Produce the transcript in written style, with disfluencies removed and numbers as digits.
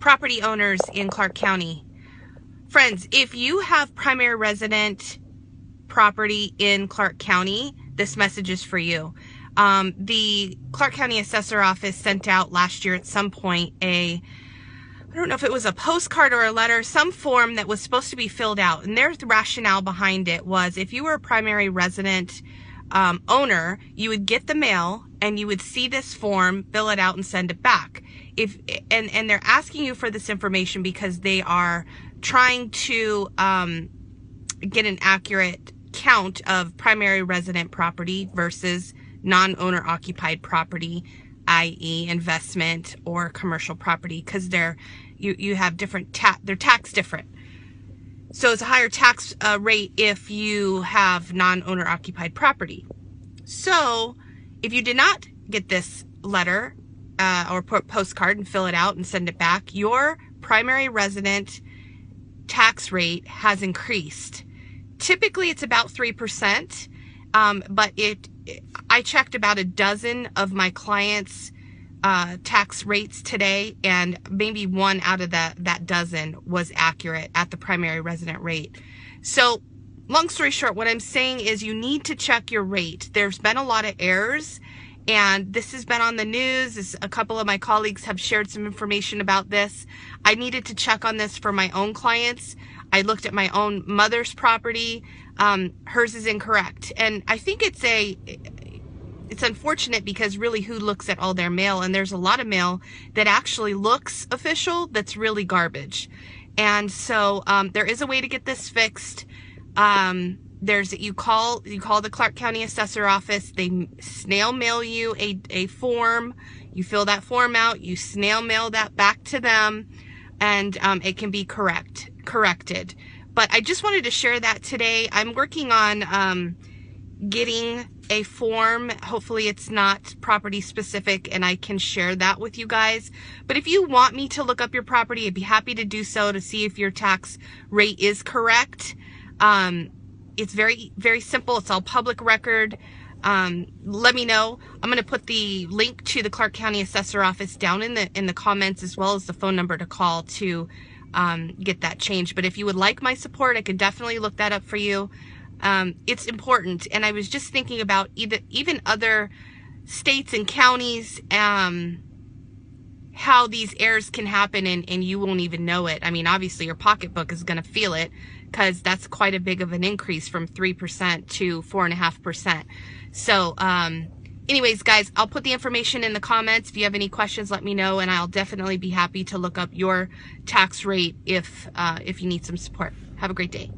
property owners in Clark County. Friends, if you have primary resident property in Clark County, this message is for you. The Clark County Assessor Office sent out last year at some point I don't know if it was a postcard or a letter, some form that was supposed to be filled out. And their rationale behind it was if you were a primary resident owner, you would get the mail and you would see this form, fill it out and send it back. And they're asking you for this information because they are trying to get an accurate count of primary resident property versus non-owner occupied property, i.e. investment or commercial property, because you have different they're taxed different. So it's a higher tax rate if you have non-owner occupied property. So if you did not get this letter or postcard and fill it out and send it back, your primary resident tax rate has increased. Typically it's about 3%, but I checked about a dozen of my clients' tax rates today, and maybe one out of that dozen was accurate at the primary resident rate. So long story short, what I'm saying is you need to check your rate. There's been a lot of errors, and this has been on the news. A couple of my colleagues have shared some information about this. I needed to check on this for my own clients. I looked at my own mother's property. Hers is incorrect. And I think it's unfortunate because really who looks at all their mail? And there's a lot of mail that actually looks official that's really garbage. And so there is a way to get this fixed. You call the Clark County Assessor Office. They snail mail you a form. You fill that form out. You snail mail that back to them, and it can be corrected. But I just wanted to share that today. I'm working on getting a form. Hopefully it's not property specific and I can share that with you guys. But if you want me to look up your property, I'd be happy to do so to see if your tax rate is correct. It's very, very simple. It's all public record. Let me know. I'm going to put the link to the Clark County Assessor Office down in the comments, as well as the phone number to call to get that changed. But if you would like my support, I could definitely look that up for you. It's important. And I was just thinking about even other states and counties, how these errors can happen and you won't even know it. I mean, obviously your pocketbook is going to feel it because that's quite a big of an increase from 3% to 4.5%. So, anyways, guys, I'll put the information in the comments. If you have any questions, let me know, and I'll definitely be happy to look up your tax rate if you need some support. Have a great day.